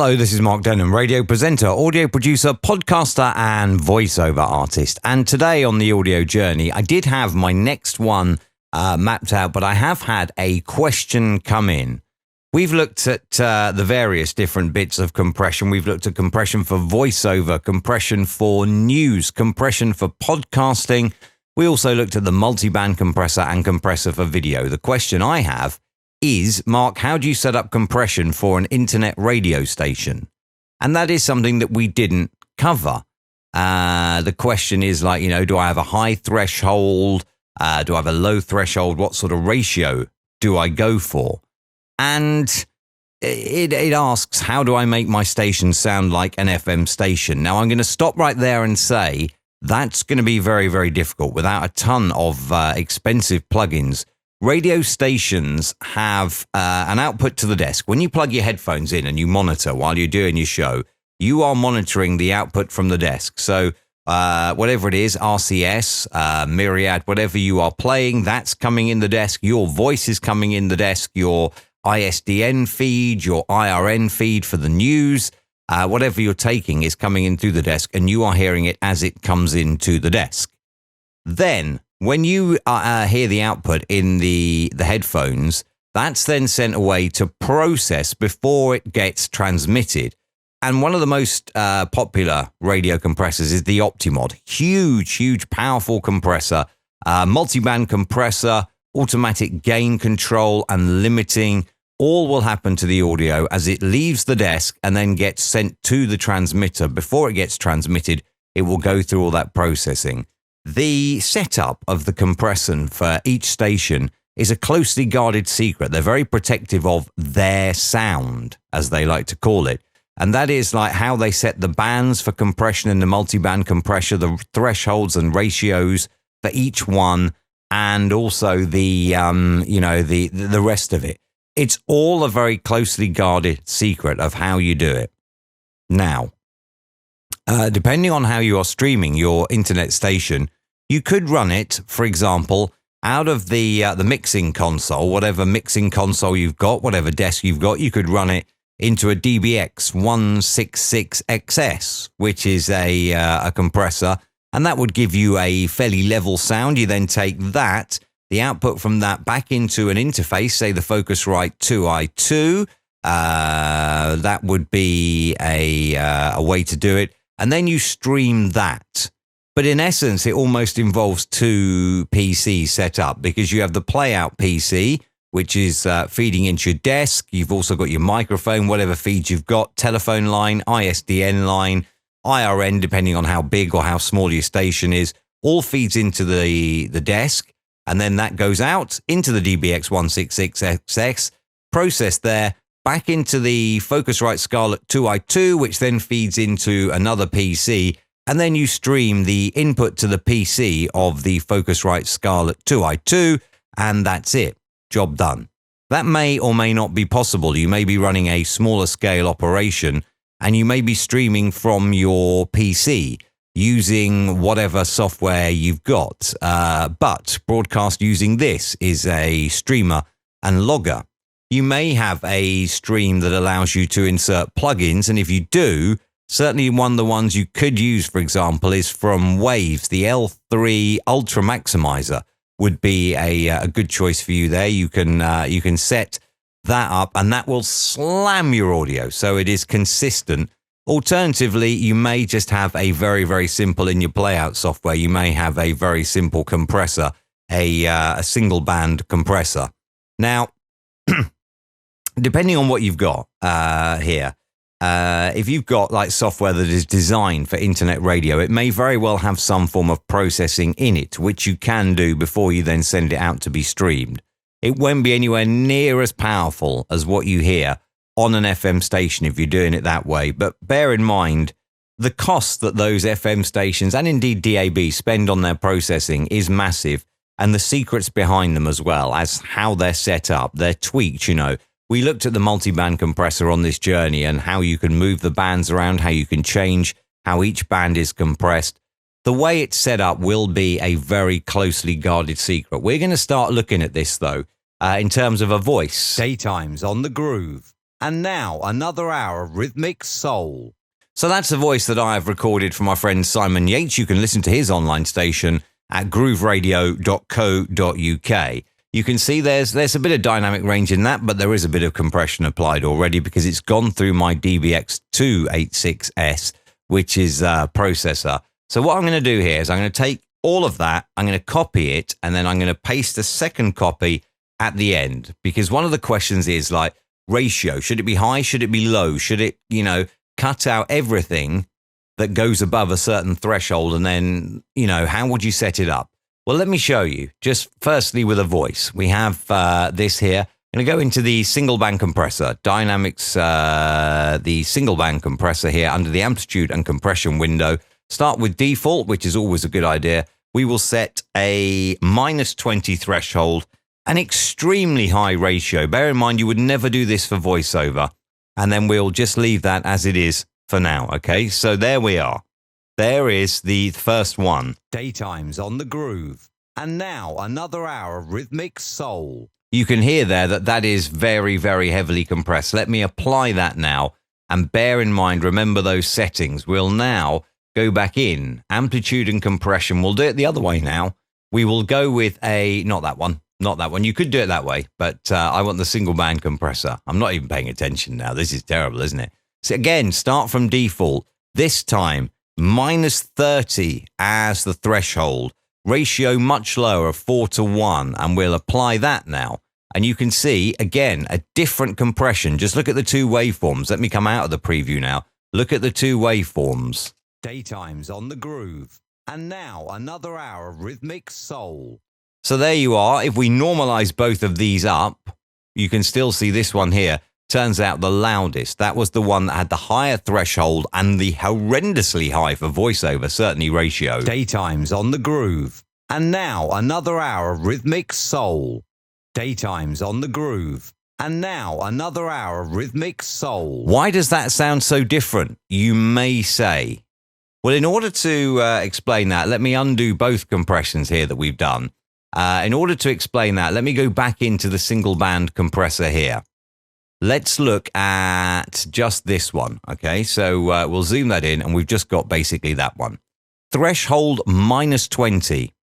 Hello, this is Mark Denham, radio presenter, audio producer, podcaster, and voiceover artist. And today on the audio journey, I did have my next one mapped out, but I have had a question come in. We've looked at the various different bits of compression. We've looked at compression for voiceover, compression for news, compression for podcasting. We also looked at the multiband compressor and compressor for video. The question I have is, Mark, how do you set up compression for an internet radio station? And that is something that we didn't cover. The question is like, do I have a high threshold? Do I have a low threshold? What sort of ratio do I go for? And it asks, how do I make my station sound like an FM station? Now, I'm going to stop right there and say that's going to be very, very difficult without a ton of expensive plugins. Radio stations have an output to the desk. When you plug your headphones in and you monitor while you're doing your show, you are monitoring the output from the desk. So whatever it is, RCS, Myriad, whatever you are playing, that's coming in the desk. Your voice is coming in the desk. Your ISDN feed, your IRN feed for the news, whatever you're taking is coming in through the desk, and you are hearing it as it comes into the desk. Then, when you hear the output in the headphones, that's then sent away to process before it gets transmitted. And one of the most popular radio compressors is the Optimod. Huge, powerful compressor, multiband compressor, automatic gain control and limiting. All will happen to the audio as it leaves the desk and then gets sent to the transmitter. Before it gets transmitted, it will go through all that processing. The setup of the compression for each station is a closely guarded secret. They're very protective of their sound, as they like to call it. And that is like how they set the bands for compression in the multiband compressor, the thresholds and ratios for each one, and also the rest of it. It's all a very closely guarded secret of how you do it. Now, depending on how you are streaming your internet station, you could run it, for example, out of the mixing console, whatever mixing console you've got, whatever desk you've got, you could run it into a DBX 166XS, which is a compressor, and that would give you a fairly level sound. You then take that, the output from that, back into an interface, say the Focusrite 2i2. That would be a way to do it. And then you stream that. But in essence, it almost involves two PCs set up because you have the playout PC, which is feeding into your desk. You've also got your microphone, whatever feeds you've got, telephone line, ISDN line, IRN, depending on how big or how small your station is, all feeds into the desk. And then that goes out into the DBX 166XX, processed there, back into the Focusrite Scarlett 2i2, which then feeds into another PC, and then you stream the input to the PC of the Focusrite Scarlett 2i2, and that's it. Job done. That may or may not be possible. You may be running a smaller scale operation, and you may be streaming from your PC using whatever software you've got. But broadcast using this is a streamer and logger. You may have a stream that allows you to insert plugins, and if you do, certainly one of the ones you could use, for example, is from Waves. The L3 Ultra Maximizer would be a good choice for you there. You can set that up, and that will slam your audio, so it is consistent. Alternatively, you may just have a very, very simple in your playout software. You may have a very simple compressor, a single band compressor. Now, depending on what you've got here, if you've got like software that is designed for internet radio, it may very well have some form of processing in it, which you can do before you then send it out to be streamed. It won't be anywhere near as powerful as what you hear on an FM station if you're doing it that way. But bear in mind, the cost that those FM stations and indeed DAB spend on their processing is massive, and the secrets behind them as well as how they're set up, they're tweaked, We looked at the multiband compressor on this journey and how you can move the bands around, how you can change how each band is compressed. The way it's set up will be a very closely guarded secret. We're going to start looking at this, though, in terms of a voice. Daytimes on the Groove. And now, another hour of rhythmic soul. So that's a voice that I have recorded from my friend Simon Yates. You can listen to his online station at grooveradio.co.uk. You can see there's a bit of dynamic range in that, but there is a bit of compression applied already because it's gone through my DBX286S, which is a processor. So what I'm going to do here is I'm going to take all of that, I'm going to copy it, and then I'm going to paste a second copy at the end, because one of the questions is like ratio. Should it be high? Should it be low? Should it, cut out everything that goes above a certain threshold? And then, how would you set it up? Well, let me show you. Just firstly with a voice. We have this here. I'm going to go into the single band compressor, Dynamics, the single band compressor here under the amplitude and compression window. Start with default, which is always a good idea. We will set a -20 threshold, an extremely high ratio. Bear in mind, you would never do this for voiceover. And then we'll just leave that as it is for now, okay? So there we are. There is the first one. Daytime's on the groove. And now, another hour of rhythmic soul. You can hear there that is very, very heavily compressed. Let me apply that now. And bear in mind, remember those settings. We'll now go back in. Amplitude and compression. We'll do it the other way now. We will go with not that one. Not that one. You could do it that way, but I want the single band compressor. I'm not even paying attention now. This is terrible, isn't it? So again, start from default. This time, -30 as the threshold. Ratio much lower, 4:1, and we'll apply that now. And you can see, again, a different compression. Just look at the two waveforms. Let me come out of the preview now. Look at the two waveforms. Daytime's on the groove. And now, another hour of rhythmic soul. So there you are. If we normalize both of these up, you can still see this one here. Turns out the loudest. That was the one that had the higher threshold and the horrendously high for voiceover, certainly ratio. Daytime's on the groove. And now another hour of rhythmic soul. Daytime's on the groove. And now another hour of rhythmic soul. Why does that sound so different, you may say? Well, in order to explain that, let me undo both compressions here that we've done. In order to explain that, let me go back into the single band compressor here. Let's look at just this one. Okay, so we'll zoom that in and we've just got basically that one. Threshold -20.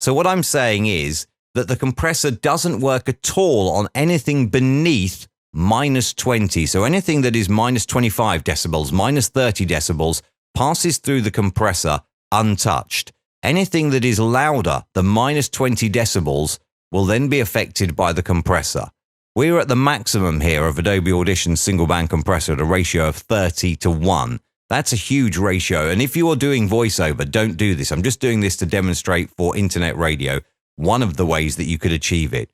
So what I'm saying is that the compressor doesn't work at all on anything beneath -20. So anything that is -25 decibels, -30 decibels passes through the compressor untouched. Anything that is louder than -20 decibels will then be affected by the compressor. We're at the maximum here of Adobe Audition's single band compressor at a ratio of 30:1. That's a huge ratio. And if you are doing voiceover, don't do this. I'm just doing this to demonstrate for internet radio one of the ways that you could achieve it.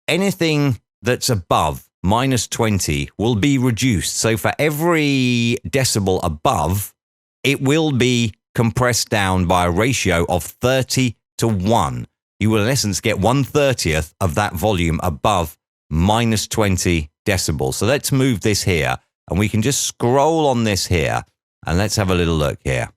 Anything that's above -20 will be reduced. So for every decibel above, it will be compressed down by a ratio of 30:1. You will in essence get 1/30th of that volume above -20 decibels. So let's move this here and we can just scroll on this here and let's have a little look here.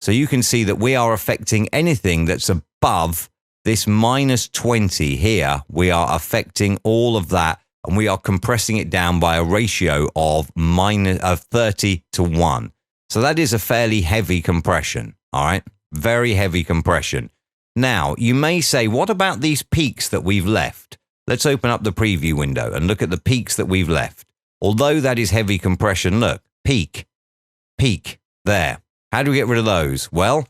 So you can see that we are affecting anything that's above this -20 here. We are affecting all of that and we are compressing it down by a ratio of 30:1. So that is a fairly heavy compression, all right? Very heavy compression. Now, you may say, what about these peaks that we've left? Let's open up the preview window and look at the peaks that we've left. Although that is heavy compression, look, peak, there. How do we get rid of those? Well,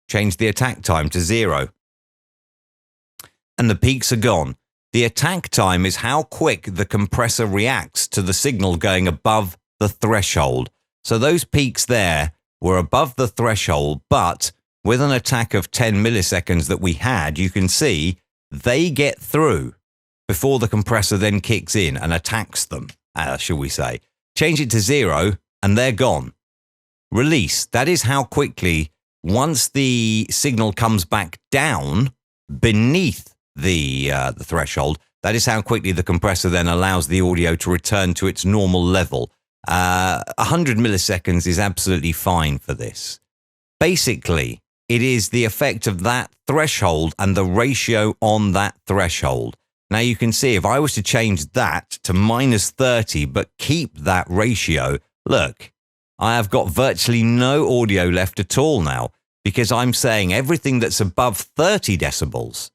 change the attack time to 0. And the peaks are gone. The attack time is how quick the compressor reacts to the signal going above the threshold. So those peaks there were above the threshold, but with an attack of 10 milliseconds that we had, you can see they get through before the compressor then kicks in and attacks them, shall we say. Change it to 0 and they're gone. Release, that is how quickly, once the signal comes back down beneath the threshold, that is how quickly the compressor then allows the audio to return to its normal level. 100 milliseconds is absolutely fine for this. Basically, it is the effect of that threshold and the ratio on that threshold. Now you can see if I was to change that to minus 30, but keep that ratio, look, I have got virtually no audio left at all now because I'm saying everything that's above 30 decibels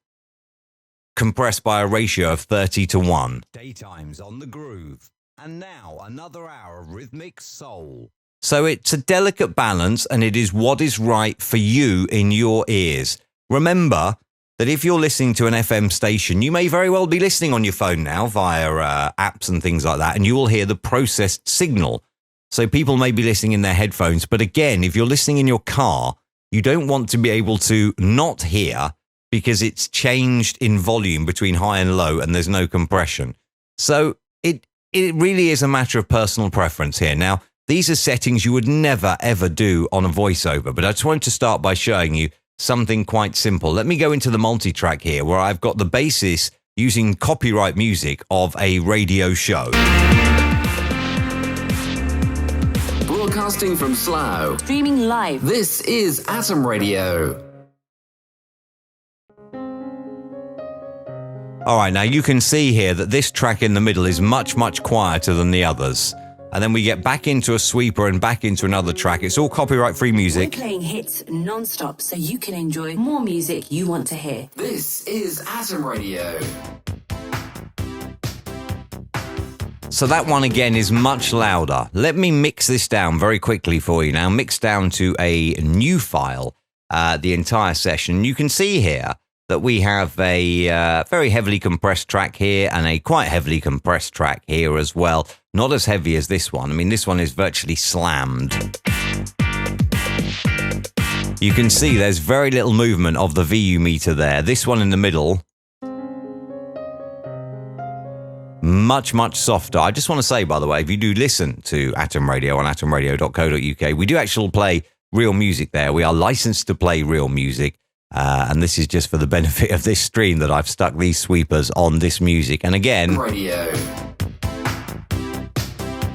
compressed by a ratio of 30:1. Daytime's on the groove. And now another hour of rhythmic soul. So it's a delicate balance and it is what is right for you in your ears. Remember that if you're listening to an FM station, you may very well be listening on your phone now via apps and things like that, and you will hear the processed signal. So people may be listening in their headphones, but again, if you're listening in your car, you don't want to be able to not hear because it's changed in volume between high and low and there's no compression. So it really is a matter of personal preference here. Now, these are settings you would never, ever do on a voiceover, but I just wanted to start by showing you something quite simple. Let me go into the multi-track here where I've got the basis using copyright music of a radio show. Broadcasting from Slough. Streaming live. This is Atom Radio. All right, now you can see here that this track in the middle is much, much quieter than the others. And then we get back into a sweeper and back into another track. It's all copyright-free music. We're playing hits non-stop so you can enjoy more music you want to hear. This is Atom Radio. So that one again is much louder. Let me mix this down very quickly for you now. Mix down to a new file, the entire session. You can see here that we have a very heavily compressed track here and a quite heavily compressed track here as well. Not as heavy as this one. I mean, this one is virtually slammed. You can see there's very little movement of the VU meter there. This one in the middle, much, much softer. I just want to say, by the way, if you do listen to Atom Radio on atomradio.co.uk, we do actually play real music there. We are licensed to play real music. And this is just for the benefit of this stream that I've stuck these sweepers on this music. And again, Radio.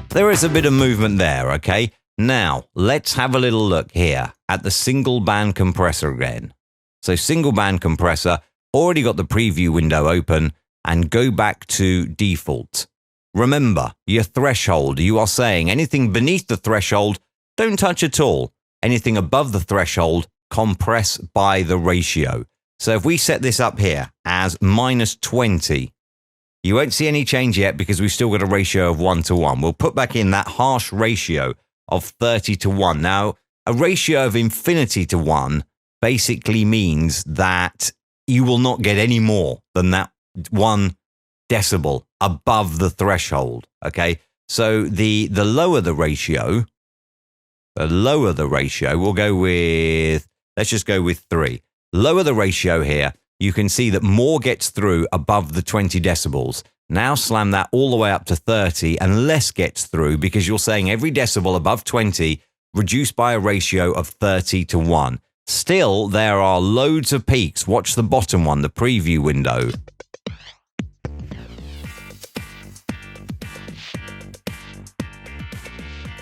There is a bit of movement there, okay? Now, let's have a little look here at the single band compressor again. So single band compressor, already got the preview window open, and go back to default. Remember, your threshold, you are saying anything beneath the threshold, don't touch at all. Anything above the threshold, compress by the ratio. So if we set this up here as minus 20, you won't see any change yet because we've still got a ratio of 1:1. We'll put back in that harsh ratio of 30:1. Now, a ratio of infinity to 1 basically means that you will not get any more than that 1 decibel above the threshold, okay? So the lower the ratio, we'll go with, let's just go with 3. Lower the ratio here, you can see that more gets through above the 20 decibels. Now slam that all the way up to 30 and less gets through because you're saying every decibel above 20 reduced by a ratio of 30:1. Still, there are loads of peaks. Watch the bottom one, the preview window.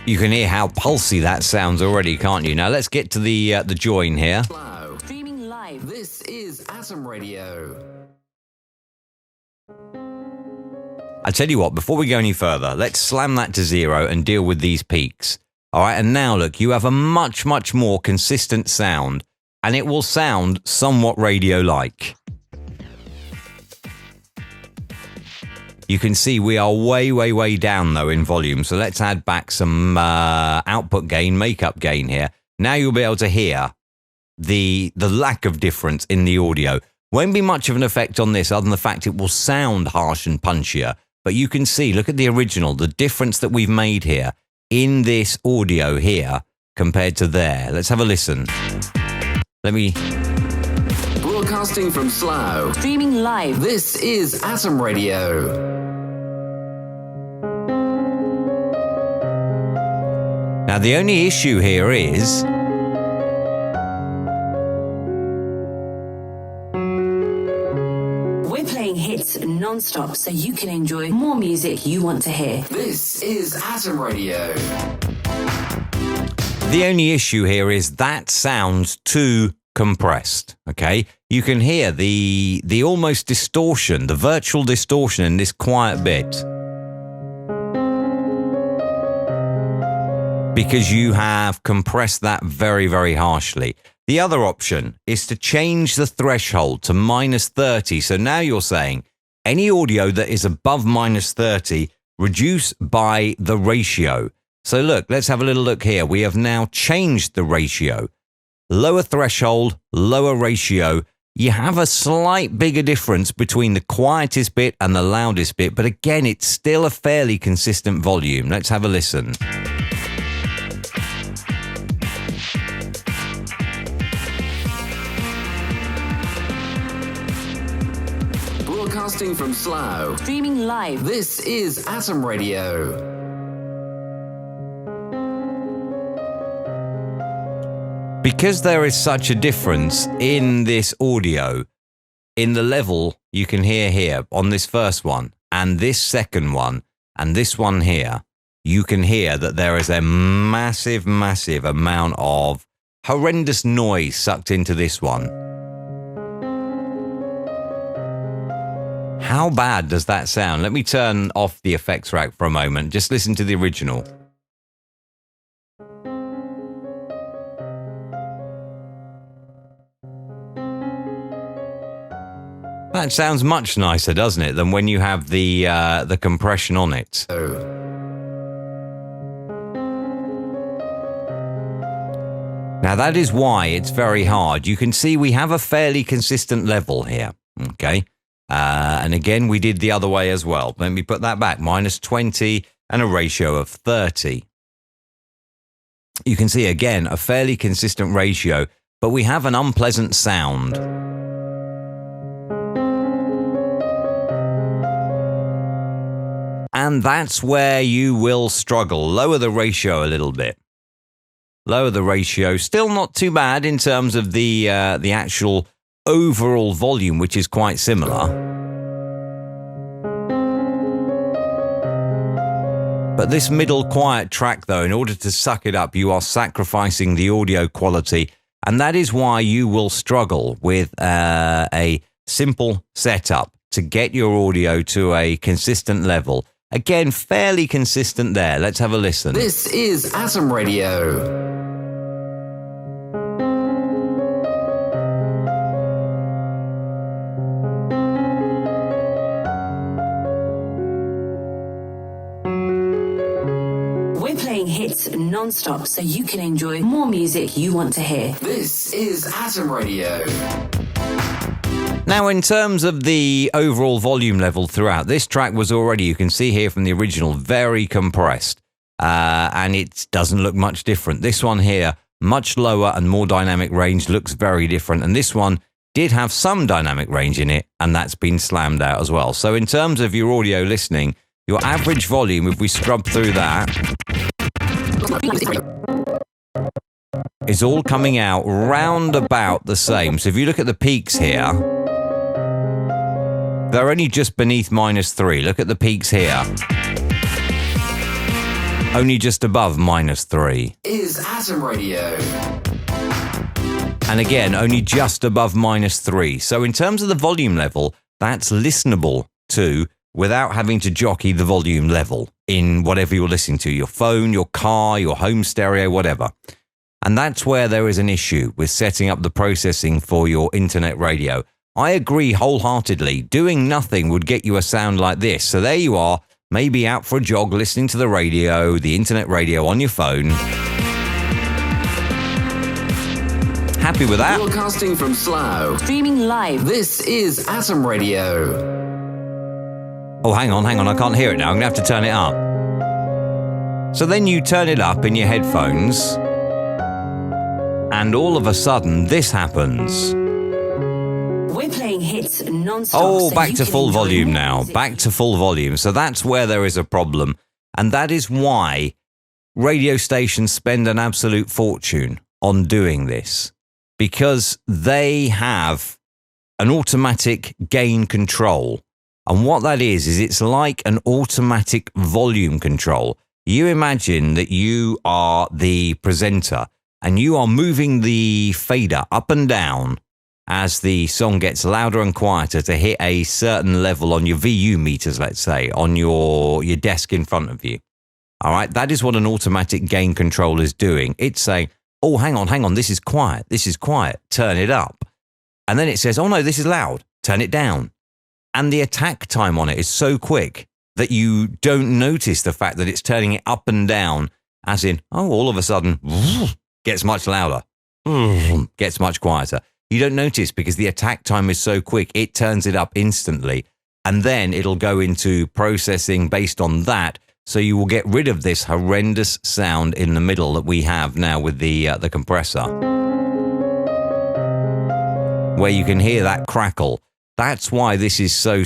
You can hear how pulsy that sounds already, can't you? Now let's get to the join here. Streaming live. This is Atom Radio. I tell you what, before we go any further, let's slam that to 0 and deal with these peaks. All right, and now look, you have a much, much more consistent sound, and it will sound somewhat radio-like. You can see we are way, way, way down, though, in volume. So let's add back some output gain, makeup gain here. Now you'll be able to hear the lack of difference in the audio. Won't be much of an effect on this other than the fact it will sound harsh and punchier. But you can see, look at the original, the difference that we've made here in this audio here compared to there. Let's have a listen. Let me... Broadcasting from Slough. Streaming live. This is Atom Radio. Now, the only issue here is... We're playing hits non-stop so you can enjoy more music you want to hear. This is Atom Radio. The only issue here is that sounds too compressed. Okay, you can hear the almost distortion, the virtual distortion in this quiet bit, because you have compressed that very, very harshly. The other option is to change the threshold to -30. So now you're saying any audio that is above -30, reduce by the ratio. So look, let's have a little look here. We have now changed the ratio. Lower threshold, lower ratio. You have a slight bigger difference between the quietest bit and the loudest bit, but again, it's still a fairly consistent volume. Let's have a listen. Broadcasting from Slough. Streaming live. This is Atom Radio. Because there is such a difference in this audio, in the level you can hear here on this first one, and this second one, and this one here, you can hear that there is a massive, massive amount of horrendous noise sucked into this one. How bad does that sound? Let me turn off the effects rack for a moment. Just listen to the original. That sounds much nicer, doesn't it, than when you have the compression on it. Now, that is why it's very hard. You can see we have a fairly consistent level here, okay? And again, we did the other way as well. Let me put that back, -20 and a ratio of 30. You can see, again, a fairly consistent ratio, but we have an unpleasant sound. And that's where you will struggle. Lower the ratio a little bit. Lower the ratio. Still not too bad in terms of the actual overall volume, which is quite similar. But this middle quiet track, though, in order to suck it up, you are sacrificing the audio quality. And that is why you will struggle with a simple setup to get your audio to a consistent level. Again, fairly consistent there. Let's have a listen. This is Atom Radio. We're playing hits non-stop so you can enjoy more music you want to hear. This is Atom Radio. Now, in terms of the overall volume level throughout, this track was already, you can see here from the original, very compressed. And it doesn't look much different. This one here, much lower and more dynamic range, looks very different. And this one did have some dynamic range in it, and that's been slammed out as well. So in terms of your audio listening, your average volume, if we scrub through that, is all coming out round about the same. So if you look at the peaks here, they're only just beneath -3. Look at the peaks here. Only just above -3. Is Atom Radio. And again, only just above -3. So in terms of the volume level, that's listenable to without having to jockey the volume level in whatever you're listening to, your phone, your car, your home stereo, whatever. And that's where there is an issue with setting up the processing for your internet radio. I agree wholeheartedly. Doing nothing would get you a sound like this. So there you are, maybe out for a jog, listening to the radio, the internet radio on your phone. Happy with that? Broadcasting from Slough. Streaming live. This is Atom Radio. Oh, hang on, I can't hear it now. I'm going to have to turn it up. So then you turn it up in your headphones, and all of a sudden, this happens. We're playing hits non-stop. Oh, so back you to can full enjoy volume more now. music. Back to full volume. So that's where there is a problem. And that is why radio stations spend an absolute fortune on doing this. Because they have an automatic gain control. And what that is it's like an automatic volume control. You imagine that you are the presenter and you are moving the fader up and down as the song gets louder and quieter to hit a certain level on your VU meters, let's say, on your desk in front of you. All right, that is what an automatic gain control is doing. It's saying, oh, hang on, this is quiet, turn it up. And then it says, oh no, this is loud, turn it down. And the attack time on it is so quick that you don't notice the fact that it's turning it up and down, as in, oh, all of a sudden, gets much louder, gets much quieter. You don't notice because the attack time is so quick, it turns it up instantly. And then it'll go into processing based on that. So you will get rid of this horrendous sound in the middle that we have now with the compressor, where you can hear that crackle. That's why this is so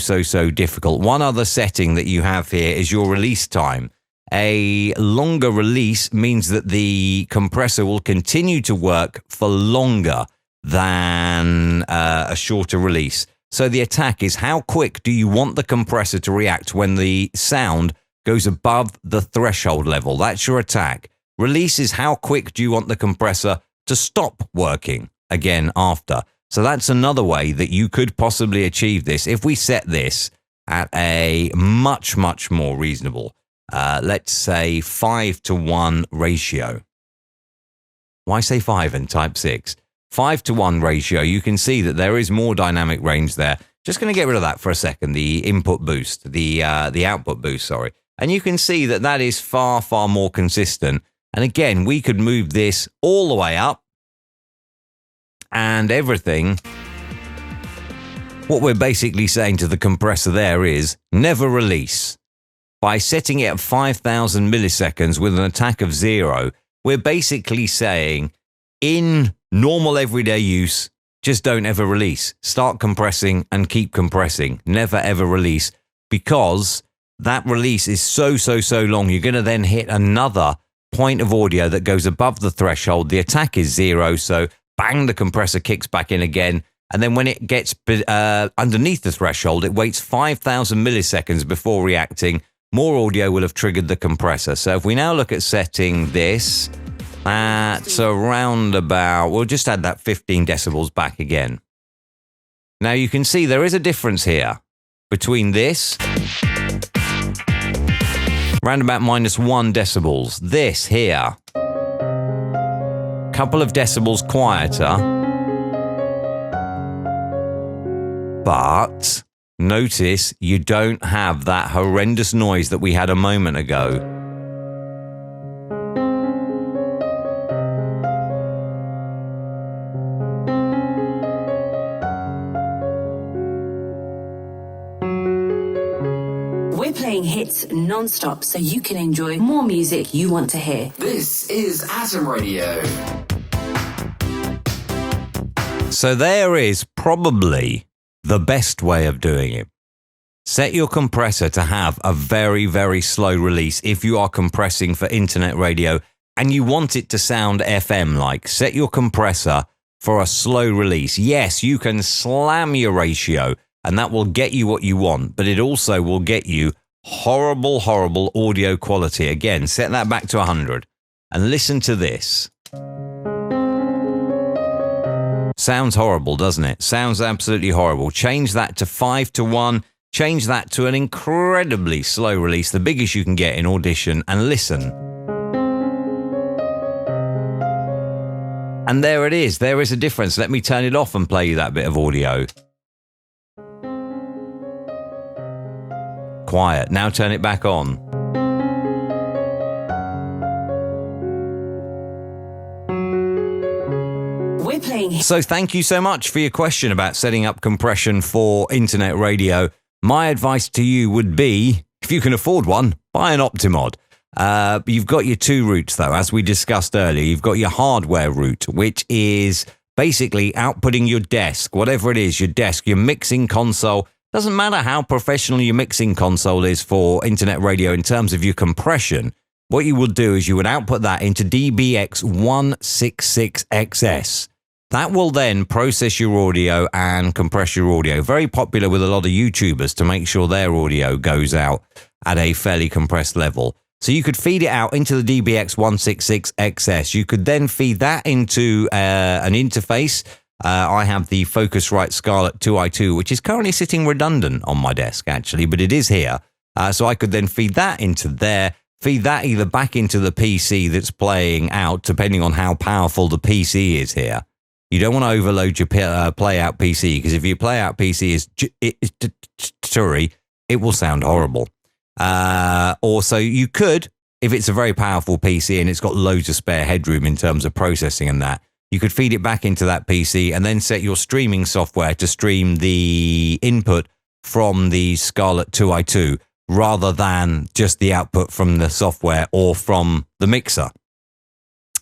difficult. One other setting that you have here is your release time. A longer release means that the compressor will continue to work for longer than a shorter release. So the attack is how quick do you want the compressor to react when the sound goes above the threshold level. That's your attack. Release is how quick do you want the compressor to stop working again after. So that's another way that you could possibly achieve this if we set this at a much more reasonable, let's say 5-to-1 ratio. Why say 5 and type 6? 5-to-1 ratio, you can see that there is more dynamic range there. Just going to get rid of that for a second, the input boost, the output boost, sorry. And you can see that that is far more consistent. And again, we could move this all the way up and everything. What we're basically saying to the compressor there is never release. By setting it at 5,000 milliseconds with an attack of 0, we're basically saying in normal everyday use, just don't ever release. Start compressing and keep compressing. Never ever release, because that release is so long. You're going to then hit another point of audio that goes above the threshold. The attack is 0, so bang, the compressor kicks back in again. And then when it gets underneath the threshold, it waits 5,000 milliseconds before reacting. More audio will have triggered the compressor. So if we now look at setting this, that's around about, we'll just add that 15 decibels back again. Now you can see there is a difference here between this, round about -1 decibels. This here, couple of decibels quieter, but notice you don't have that horrendous noise that we had a moment ago. We're playing hits non-stop so you can enjoy more music you want to hear. This is Atom Radio. So there is probably the best way of doing it. Set your compressor to have a very slow release if you are compressing for internet radio and you want it to sound FM-like. Set your compressor for a slow release. Yes, you can slam your ratio and that will get you what you want, but it also will get you horrible audio quality. Again, set that back to 100 and listen to this. Sounds horrible, doesn't it? Sounds absolutely horrible. Change that to 5-to-1. Change that to an incredibly slow release, the biggest you can get in Audition, and listen. And there it is. There is a difference. Let me turn it off and play you that bit of audio. Quiet. Now turn it back on. We're playing. So thank you so much for your question about setting up compression for internet radio. My advice to you would be, if you can afford one, buy an Optimod. You've got your two routes, though, as we discussed earlier. You've got your hardware route, which is basically outputting your desk, whatever it is, your desk, your mixing console. Doesn't matter how professional your mixing console is for internet radio in terms of your compression. What you will do is you would output that into DBX166XS. That will then process your audio and compress your audio. Very popular with a lot of YouTubers to make sure their audio goes out at a fairly compressed level. So you could feed it out into the DBX166XS. You could then feed that into an interface. I have the Focusrite Scarlett 2i2, which is currently sitting redundant on my desk, actually, but it is here. So I could then feed that into there, feed that either back into the PC that's playing out, depending on how powerful the PC is here. You don't want to overload your play out PC, because if your play out PC is Turi, it will sound horrible. Or so you could, if it's a very powerful PC and it's got loads of spare headroom in terms of processing and that, you could feed it back into that PC and then set your streaming software to stream the input from the Scarlett 2i2 rather than just the output from the software or from the mixer.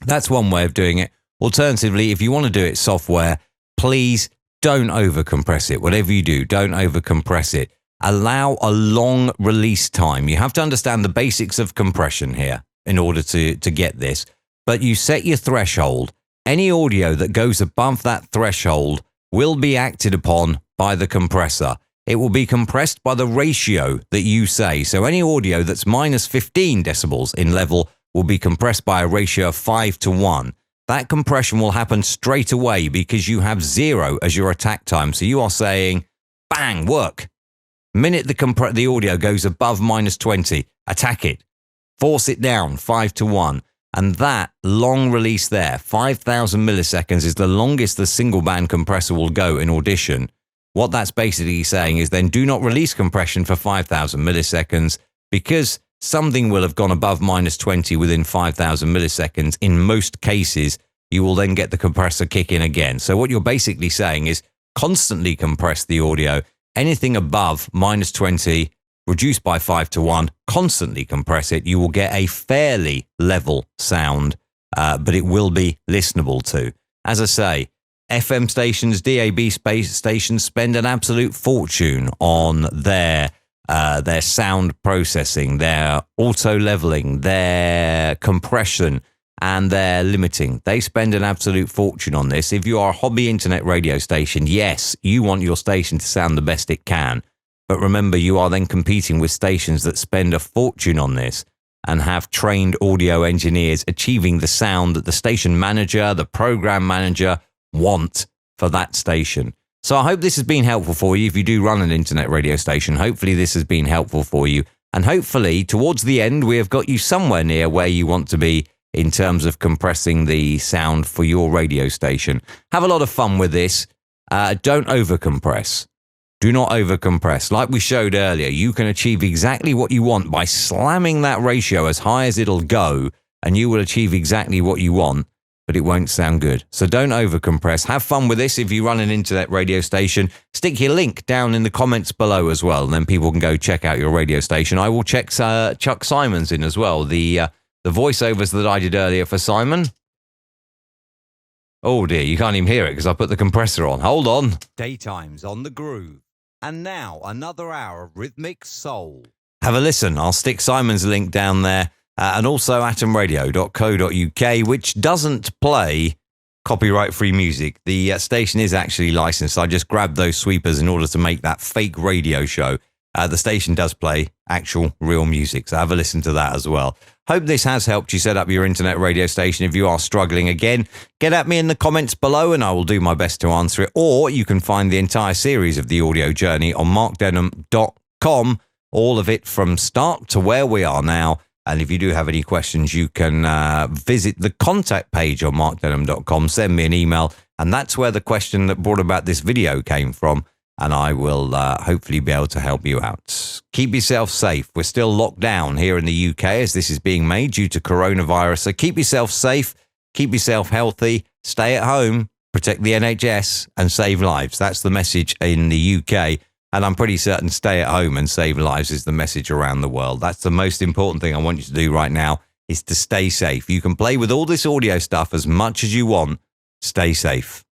That's one way of doing it. Alternatively, if you want to do it software, please don't overcompress it. Whatever you do, don't overcompress it. Allow a long release time. You have to understand the basics of compression here in order to get this. But you set your threshold. Any audio that goes above that threshold will be acted upon by the compressor. It will be compressed by the ratio that you say. So any audio that's minus 15 decibels in level will be compressed by a ratio of 5:1. That compression will happen straight away because you have 0 as your attack time. So you are saying, bang, work. Minute the audio goes above minus 20, attack it. Force it down, 5:1. And that long release there, 5,000 milliseconds, is the longest the single band compressor will go in Audition. What that's basically saying is then do not release compression for 5,000 milliseconds, because something will have gone above minus 20 within 5,000 milliseconds. In most cases, you will then get the compressor kick in again. So what you're basically saying is constantly compress the audio. Anything above minus 20, reduced by 5:1, constantly compress it. You will get a fairly level sound, but it will be listenable to. As I say, FM stations, DAB stations spend an absolute fortune on their sound processing, their auto leveling, their compression, and their limiting. They spend an absolute fortune on this. If you are a hobby internet radio station, yes, you want your station to sound the best it can. But remember, you are then competing with stations that spend a fortune on this and have trained audio engineers achieving the sound that the station manager, the program manager want for that station. So I hope this has been helpful for you. If you do run an internet radio station, hopefully this has been helpful for you. And hopefully towards the end, we have got you somewhere near where you want to be in terms of compressing the sound for your radio station. Have a lot of fun with this. Don't overcompress. Do not overcompress. Like we showed earlier, you can achieve exactly what you want by slamming that ratio as high as it'll go, and you will achieve exactly what you want, but it won't sound good. So don't overcompress. Have fun with this if you run an internet radio station. Stick your link down in the comments below as well, and then people can go check out your radio station. I will check Chuck Simons in as well, the voiceovers that I did earlier for Simon. Oh dear, you can't even hear it because I put the compressor on. Hold on. Daytime's on the groove. And now, another hour of rhythmic soul. Have a listen. I'll stick Simon's link down there. And also atomradio.co.uk, which doesn't play copyright-free music. The station is actually licensed. I just grabbed those sweepers in order to make that fake radio show. The station does play actual, real music. So have a listen to that as well. Hope this has helped you set up your internet radio station. If you are struggling again, get at me in the comments below and I will do my best to answer it. Or you can find the entire series of the audio journey on markdenham.com, all of it from start to where we are now. And if you do have any questions, you can visit the contact page on markdenham.com, send me an email, and that's where the question that brought about this video came from. And I will hopefully be able to help you out. Keep yourself safe. We're still locked down here in the UK as this is being made due to coronavirus. So keep yourself safe, keep yourself healthy, stay at home, protect the NHS and save lives. That's the message in the UK. And I'm pretty certain stay at home and save lives is the message around the world. That's the most important thing I want you to do right now is to stay safe. You can play with all this audio stuff as much as you want. Stay safe.